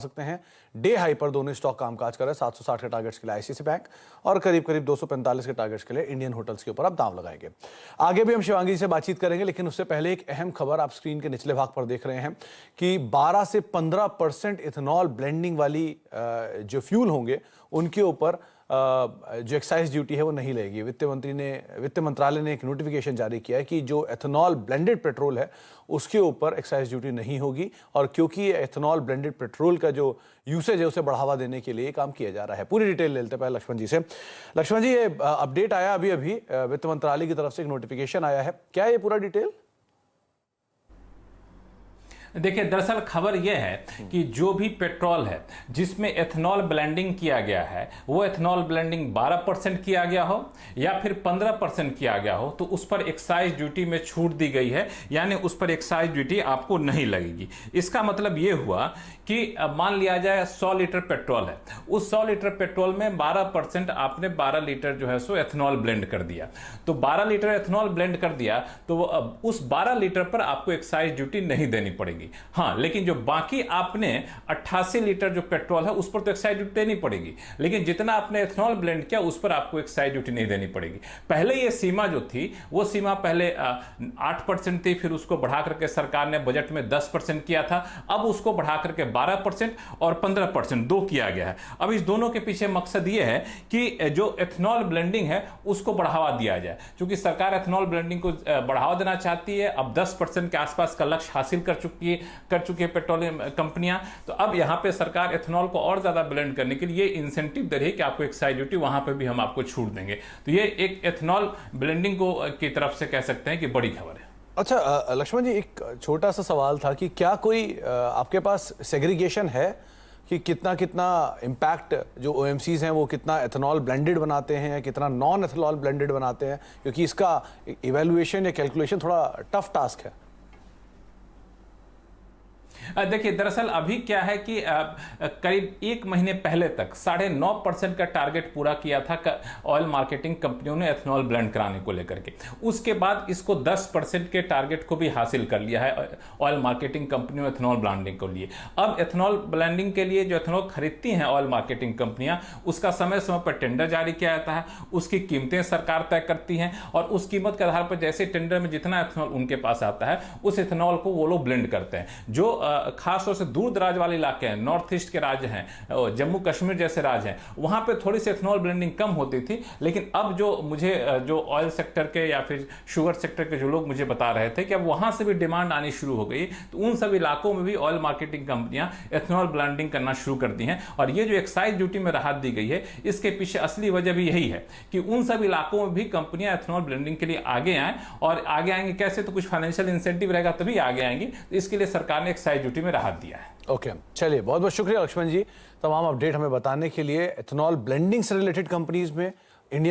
सकते हैं day high पर दोनों स्टॉक कामकाज कर रहे हैं। 760 के टारगेट्स के लिए आईसीआईसी बैंक और करीब करीब 245 के टारगेट्स के लिए इंडियन होटल्स के ऊपर आप दांव लगाएंगे। आगे भी हम शिवांगी जी से बातचीत करेंगे, लेकिन उससे पहले एक अहम खबर आप स्क्रीन के निचले भाग पर देख रहे हैं कि 12 से 15% इथेनॉल ब्लेंडिंग वाली जो फ्यूल होंगे उनके ऊपर जो एक्साइज ड्यूटी है वो नहीं लगेगी। वित्त मंत्रालय ने एक नोटिफिकेशन जारी किया है कि जो एथेनॉल ब्लेंडेड पेट्रोल है उसके ऊपर एक्साइज ड्यूटी नहीं होगी, और क्योंकि ये एथेनॉल ब्लेंडेड पेट्रोल का जो यूसेज है उसे बढ़ावा देने के लिए काम किया जा रहा है। पूरी डिटेल ले लेते हैं पहले लक्ष्मण जी से। लक्ष्मण जी, ये अपडेट आया अभी वित्त मंत्रालय की तरफ से एक नोटिफिकेशन आया है, क्या ये पूरा डिटेल? देखिए, दरअसल खबर यह है कि जो भी पेट्रोल है जिसमें एथेनॉल ब्लेंडिंग किया गया है, वो एथेनॉल ब्लेंडिंग 12% किया गया हो या फिर 15% किया गया हो, तो उस पर एक्साइज ड्यूटी में छूट दी गई है, यानी उस पर एक्साइज ड्यूटी आपको नहीं लगेगी। इसका मतलब ये हुआ कि मान लिया जाए 100 लीटर पेट्रोल है, उस 100 लीटर पेट्रोल में 12% आपने 12 लीटर जो है सो एथेनॉल ब्लेंड कर दिया, तो 12 लीटर एथेनॉल ब्लेंड कर दिया तो उस 12 लीटर पर आपको एक्साइज ड्यूटी नहीं देनी पड़ेगी। हाँ, लेकिन जो बाकी आपने 88 लीटर जो पेट्रोल है उस पर तो एक्साइज ड्यूटी देनी पड़ेगी, लेकिन जितना आपने एथेनॉल ब्लेंड किया उस पर आपको एक्साइज ड्यूटी नहीं देनी पड़ेगी। पहले ये सीमा जो थी वो सीमा पहले 8% थी, फिर उसको बढ़ा करके सरकार ने बजट में 10% किया था, अब उसको बढ़ा करके 12% और 15% दो किया गया है। अब इस दोनों के पीछे मकसद ये है कि जो एथेनॉल ब्लेंडिंग है उसको बढ़ावा दिया जाए, क्योंकि सरकार एथेनॉल ब्लेंडिंग को बढ़ावा देना चाहती है। अब 10% के आसपास का लक्ष्य हासिल कर चुकी है पेट्रोलियम कंपनियां, तो अब यहां पे सरकार एथेनॉल को और ज्यादा ब्लेंड करने के लिए इंसेंटिव दे रही है कि आपको एक्साइज ड्यूटी वहां पे भी हम आपको छूट देंगे। तो ये एक एथेनॉल ब्लेंडिंग को की तरफ से कह सकते हैं कि बड़ी खबर है। अच्छा लक्ष्मण जी, एक छोटा सा सवाल था कि क्या कोई आपके पास सेग्रीगेशन है कि कितना कितना इम्पैक्ट जो ओएमसीज हैं वो कितना एथेनॉल ब्लेंडेड बनाते हैं या कितना नॉन एथेनॉल ब्लेंडेड बनाते हैं, क्योंकि इसका इवैल्यूएशन या कैलकुलेशन थोड़ा टफ टास्क है। देखिए, दरअसल अभी क्या है कि करीब 1 महीने पहले तक 9.5% का टारगेट पूरा किया था ऑयल मार्केटिंग कंपनियों ने एथेनॉल ब्लेंड कराने को लेकर के। उसके बाद इसको 10% के टारगेट को भी हासिल कर लिया है ऑयल मार्केटिंग कंपनियों ने एथेनॉल ब्लेंडिंग के लिए। अब एथेनॉल ब्लेंडिंग के लिए जो एथेनॉल खरीदती हैं ऑयल मार्केटिंग कंपनियां, उसका समय समय पर टेंडर जारी किया जाता है, उसकी कीमतें सरकार तय करती हैं, और उस कीमत के आधार पर जैसे टेंडर में जितना एथेनॉल उनके पास आता है उस एथेनॉल को वो लोग ब्लेंड करते हैं। जो खास तौर से दूर दराज वाले इलाके हैं, नॉर्थ ईस्ट के राज्य हैं, जम्मू कश्मीर जैसे राज्य हैं, वहां पे थोड़ी सी एथेनॉल ब्लेंडिंग कम होती थी, लेकिन अब जो ऑयल सेक्टर के या फिर शुगर सेक्टर के जो लोग मुझे बता रहे थे कि अब वहां से भी डिमांड आनी शुरू हो गई, तो उन सब इलाकों में भी ऑयल मार्केटिंग कंपनियां एथेनॉल ब्लेंडिंग करना शुरू कर दी हैं। और ये जो एक्साइज ड्यूटी में राहत दी गई है, इसके पीछे असली वजह भी यही है कि उन सब इलाकों में भी कंपनियां एथेनॉल ब्लेंडिंग के लिए आगे आए, और आगे आएंगे कैसे, तो कुछ फाइनेंशियल इंसेंटिव रहेगा तभी आगे आएंगे। तो इसके लिए सरकार ने एक्साइज ड्यूटी में राहत दिया है। ओके, चलिए, बहुत बहुत शुक्रिया लक्ष्मण जी तमाम अपडेट हमें बताने के लिए। एथेनॉल ब्लेंडिंग से रिलेटेड कंपनीज में इंडियन